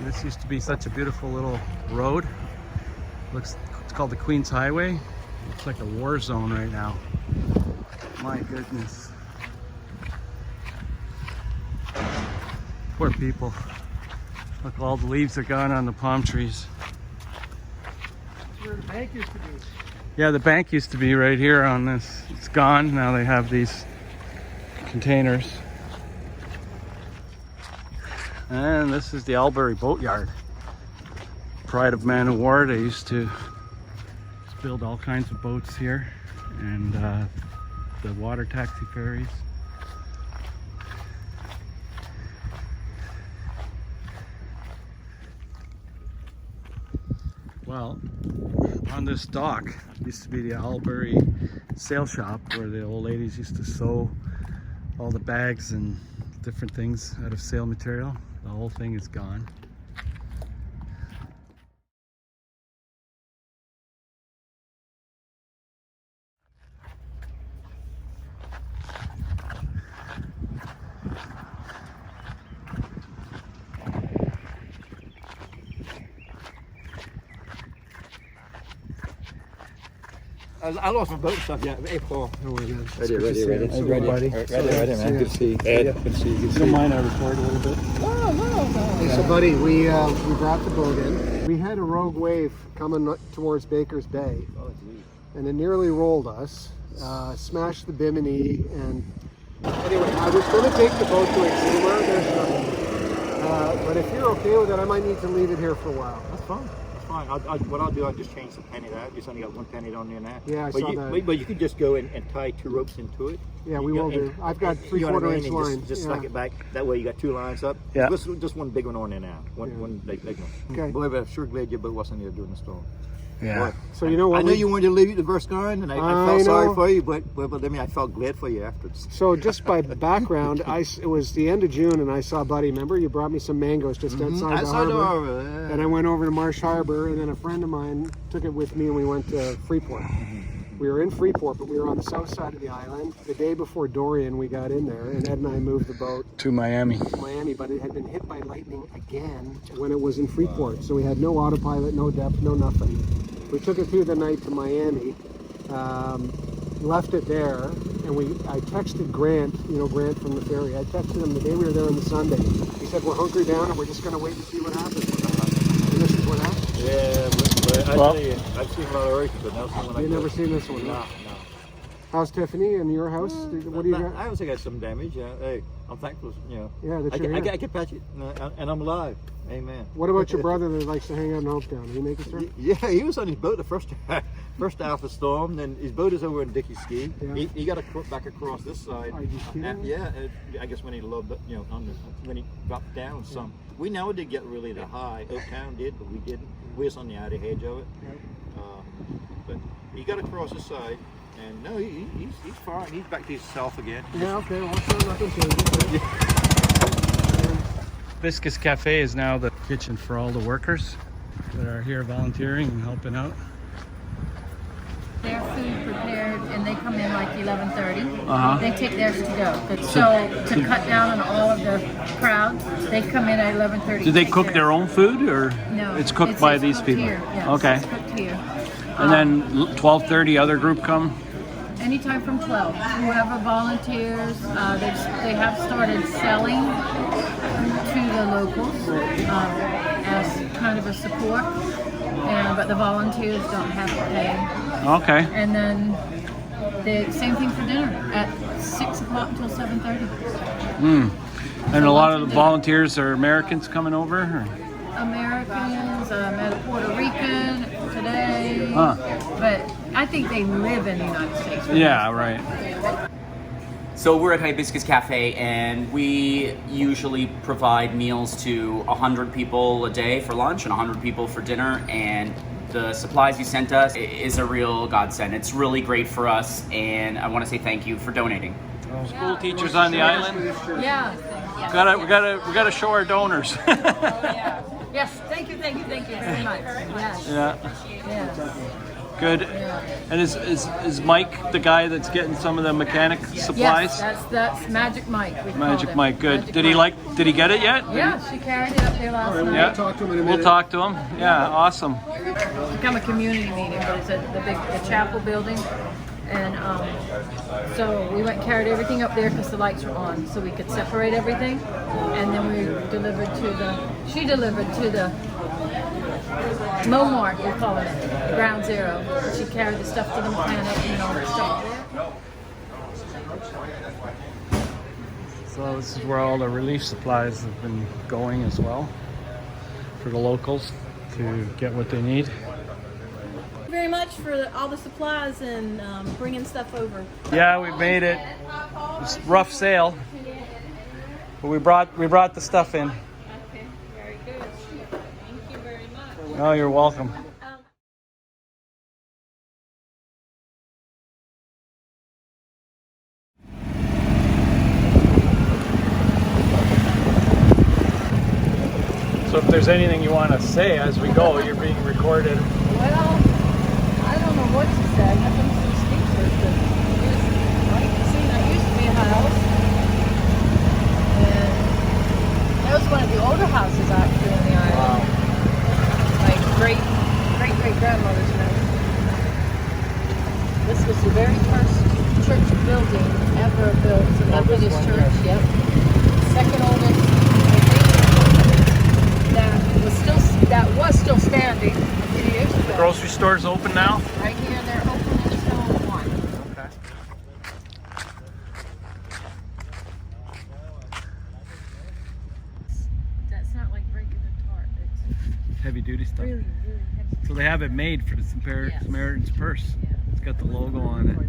This used to be such a beautiful little road. It's called the Queens Highway. Looks like a war zone right now. My goodness. Poor people. Look, all the leaves are gone on the palm trees. That's where the bank used to be. Yeah, the bank used to be right here on this. It's gone. Now they have these containers. And this is the Albury boatyard. Pride of Manowar. They used to build all kinds of boats here, and the water taxi ferries. Well, on this dock used to be the Albury sail shop where the old ladies used to sew all the bags and different things out of sail material. The whole thing is gone. I lost my boat and stuff, yeah. Hey, Paul. Oh my God. Ready, man. Everybody. Ready, man. Good to see you. Ed, good to see you. Don't mind I record a little bit. Hey, so buddy, we brought the boat in. We had a rogue wave coming towards Baker's Bay, and it nearly rolled us, smashed the bimini, and anyway, I was going to take the boat to Exuma. There's nothing. But if you're okay with it, I might need to leave it here for a while. That's fine. Fine. What I'll do, I'll just change the penny there. Just only got one penny on there now. Yeah, I saw that. But you could just go and tie 2 ropes into it. Yeah, we will do. I've got 3/4 inch line. Just slack it back. That way you got 2 lines up. Yeah. Just one big one on there now. One big one. Okay. Boy, but I'm sure glad your boat wasn't there during the storm. Yeah. Boy, So you know what? I know you wanted to leave the verse going, and I I felt sorry know. for you, but I mean, I felt glad for you afterwards. So just by background, it was the end of June, and I saw Buddy. Remember, you brought me some mangoes just outside the harbor. And I went over to Marsh Harbour, and then a friend of mine took it with me, and we went to Freeport. We were in Freeport, but we were on the south side of the island. The day before Dorian, we got in there, and Ed and I moved the boat To Miami. to Miami, but it had been hit by lightning again when it was in Freeport. So we had no autopilot, no depth, no nothing. We took it through the night to Miami, left it there, and I texted Grant, Grant from the ferry. I texted him the day we were there on the Sunday. He said, we're hunkered down and we're just going to wait and see what happens. And this is what happened. Yeah, but I tell you, I've seen a lot of hurricanes, but that's the one You've never seen this one? No. How's Tiffany in your house? What do you got? I also got some damage. Hey, I'm thankful, Yeah, that you're here. I can patch it, and I'm alive. Amen. What about your brother that likes to hang out in Hopetown? Did he make it through? Yeah, he was on his boat the first half of the storm. Then his boat is over in Dickey Ski. Yeah. He got back across this side. Are you kidding? Yeah, I guess when he when he dropped down some. We never did get really the high. Hopetown did, but we didn't. We was on the outer edge of it. But he got across this side. And no, he's fine. He's back to himself again. Yeah, okay. Well, so nothing changes. Biscuits Cafe is now the kitchen for all the workers that are here volunteering and helping out. Their food prepared, and they come in like 11:30. Uh-huh. They take theirs to go. But so to cut down on all of the crowds, they come in at 11:30. Do they cook their own food, or No, it's cooked by these cooked people? Here. Yes, Okay. it's cooked here. And then 12:30, other group come. Anytime from 12. Whoever volunteers, they have started selling to the locals as kind of a support. But the volunteers don't have to pay. Okay. And then the same thing for dinner at 6 o'clock until 7:30. And a lot of the volunteers are Americans coming over? Or? Americans, met a Puerto Rican today, but I think they live in the United States. Yeah, right. So we're at Hibiscus Cafe, and we usually provide meals to 100 people a day for lunch and 100 people for dinner, and the supplies you sent us is a real godsend. It's really great for us, and I want to say thank you for donating. School teachers on the island. Yeah. We gotta show our donors. Yes. Thank you very much. Yes. Yeah. Yes. Good. And is Mike the guy that's getting some of the mechanic supplies? Yes, that's Magic Mike. We Magic called it. Mike, good. Magic Did he Mike. Did he get it yet? Yeah, she carried it up there last night. Yeah. Talk to him in a minute. We'll talk to him. Yeah, awesome. It's become a community meeting, but it's at the chapel building. And so we went and carried everything up there because the lights were on, so we could separate everything. And then we delivered she delivered to the Mart, we call it, Ground Zero. She carried the stuff to the mechanic and all that stuff there. So this is where all the relief supplies have been going as well for the locals to get what they need. Thank you very much for all the supplies and bringing stuff over. Yeah, we made it. It's a rough sail, but we brought the stuff in. Okay, very good. Thank you very much. Oh, you're welcome. So if there's anything you want to say as we go, you're being recorded. Well, I don't know what to say. Nothing too speechless, but that used to be a house. And that was one of the older houses actually on the island. Wow. Like great grandmother's house. This was the very first church building ever built. It's a Methodist church, yep. Second oldest. That was still standing a few years ago. The grocery store's open now? Right here, they're open until 1. Okay. That's not like regular tarp. It's Heavy duty stuff. really, really heavy. So they have it made for the Samaritan's Purse. Yeah. It's got the logo on it. Yeah.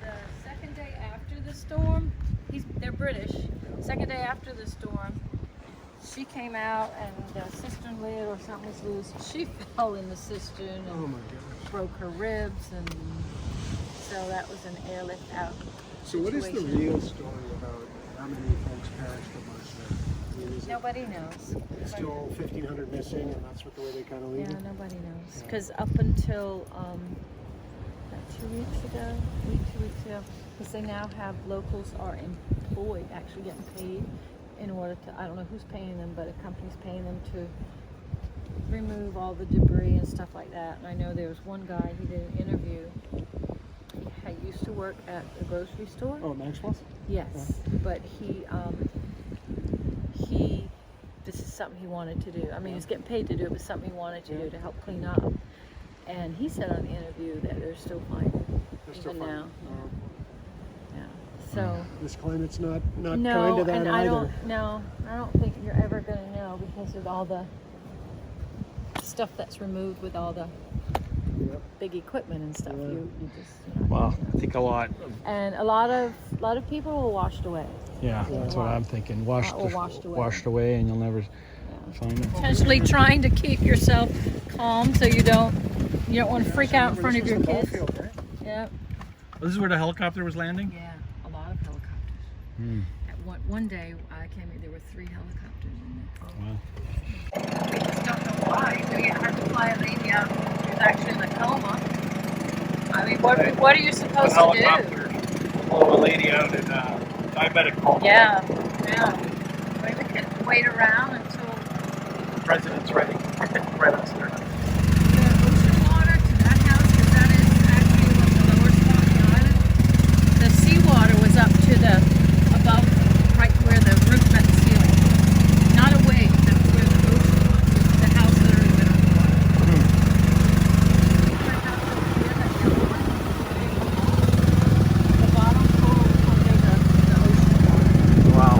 The second day after the storm, they're British. Second day after the storm, she came out and the cistern lid or something was loose. She fell in the cistern and broke her ribs, and so that was an airlift out. So what is the situation. real story about how many folks perished at Marsh Harbour? I mean, is Nobody knows. it's still 1,500 missing, and that's what the way they kind of leave Yeah, it? nobody knows. Because up until about 2 weeks ago, 2 weeks ago, because they now have locals are employed, actually getting paid in order to, I don't know who's paying them, but a company's paying them to remove all the debris and stuff like that. And I know there was one guy, he did an interview. He used to work at a grocery store. Oh, Maxwell's? Yes, but he this is something he wanted to do. I mean, he was getting paid to do it, but something he wanted to do to help clean up. And he said on the interview that they're still finding even now. Yeah. So This climate's not kind no, to that and either. I don't think you're ever going to know because of all the stuff that's removed with all the Yep. big equipment and stuff. Yeah. You just you're not Wow, gonna know. I think a lot. And a lot of people were washed away. Yeah, that's what I'm thinking. Washed away. and you'll never find it. Intentionally trying to keep yourself calm so you don't want to freak out in front of your kids. Yeah. This is where the helicopter was landing? Yeah, a lot of helicopters. Hmm. At one day I came in, there were 3 helicopters in there. Wow. We just don't know why. We had to fly a lady out who's actually in a coma. I mean, what are you supposed to do? Blow a lady out in diabetic coma. Yeah. We can wait around until The president's ready. Right upstairs. the ocean water to that house, because that is actually the lower spot in the island. The seawater was up to above right where the roof met the ceiling. Not a wave, that's where the ocean was. The house literally went underwater. The bottom floor was under the ocean water. Wow.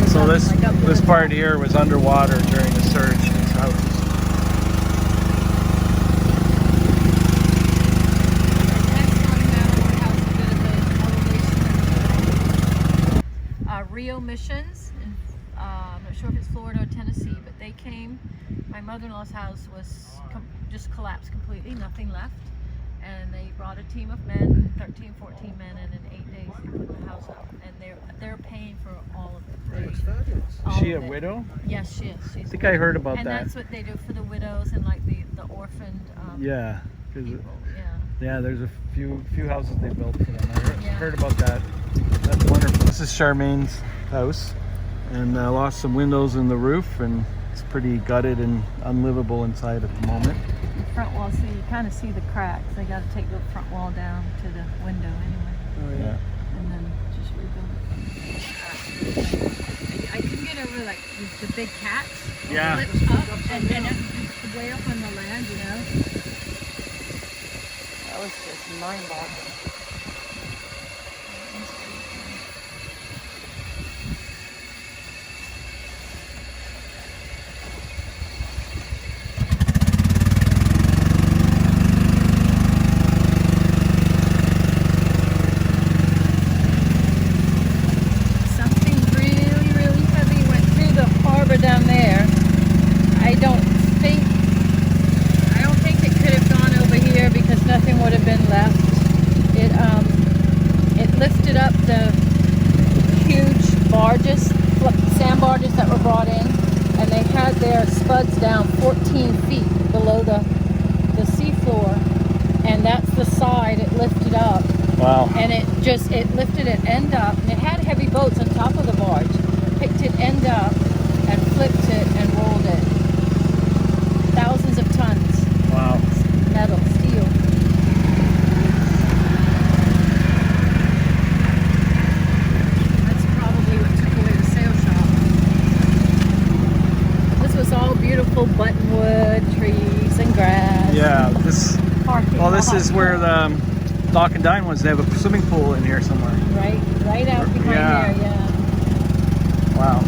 So this part here was underwater during the surge. These houses. My mother-in-law's house was just collapsed completely, nothing left. And they brought a team of men, 13, 14 men, and in 8 days they put the house up. And they're paying for all of it. That's fabulous. Is she a widow? Yes, she is. I think I heard about and that. And that's what they do for the widows and like the orphaned Yeah, because people. there's a few houses they built for them. I Yeah. heard about that. That's wonderful. This is Charmain's house, and I lost some windows in the roof, and it's pretty gutted and unlivable inside at the moment. The front wall, so you kind of see the cracks. They got to take the front wall down to the window anyway, Oh, Yeah. and then just rebuild it. I couldn't get over like the big cats. Yeah. Flipped up and then it's way up on the land, you know. That was just mind-boggling. Down there. I don't think it could have gone over here because nothing would have been left. It lifted up the huge barges, sand barges that were brought in, and they had their spuds down 14 feet below the seafloor, and that's the side it lifted up. Wow. And it lifted it end up, and it had heavy boats on top of the barge, picked it end up and flipped it and rolled it. Thousands of tons. Wow. Metal, steel. That's probably what took away the sail shop. This was all beautiful buttonwood, trees and grass. Yeah. This Parking is where the Dock and Dine was. They have a swimming pool in here somewhere. Right out behind Yeah. there, yeah. Wow.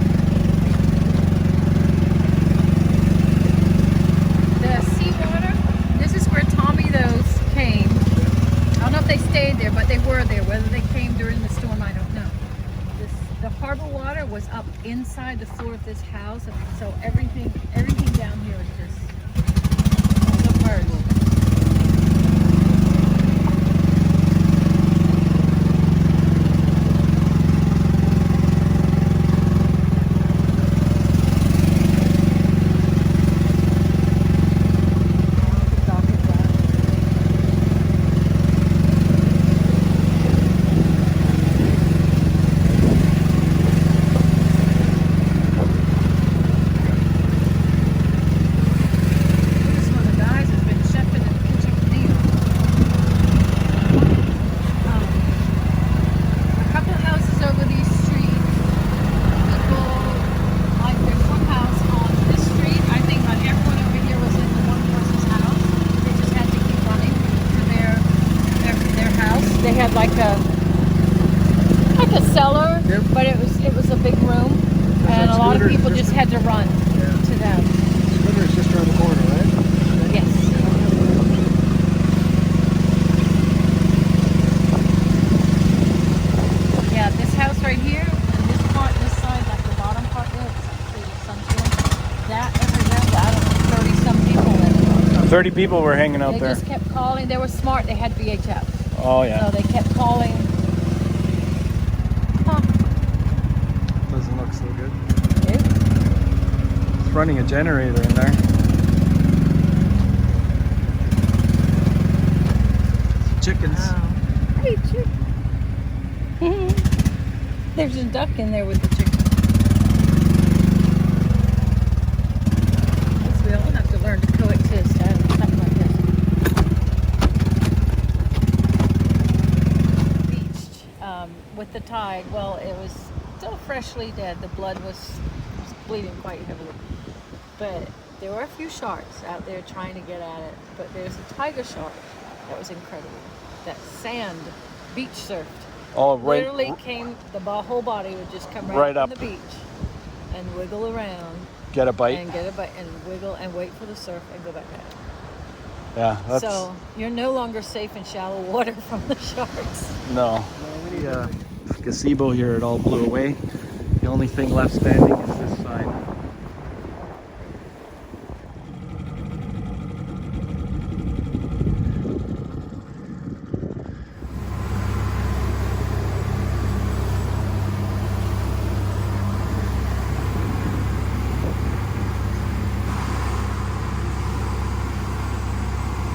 Stayed there, but they were there. Whether they came during the storm, I don't know. The harbor water was up inside the floor of this house, so everything down here is just submerged. Like a cellar, Yep. but it was a big room, and a lot of people just had to run to them. Scooter's just around the corner, right? Yes. Yeah, this house right here, and this side, like the bottom part there, it's actually something that I don't know, 30-some people in it. 30 people were hanging out They there. just kept calling. They were smart. They had VHF. Oh yeah. So they kept calling. Huh. Doesn't look so good. Nope. It's running a generator in there. Chickens. Oh. Hey, chick. There's a duck in there with the chicken. I guess we all have to learn to coexist. Something like this. With the tide, well, it was still freshly dead. The blood was bleeding quite heavily. But there were a few sharks out there trying to get at it. But there's a tiger shark that was incredible. That sand beach surfed. Oh, right. Literally came, the whole body would just come Right right up. from the beach and wiggle around Get a bite. and get a bite and wiggle and wait for the surf and go back out. Yeah, that's So you're no longer safe in shallow water from the sharks. no. The gazebo here, it all blew away. The only thing left standing is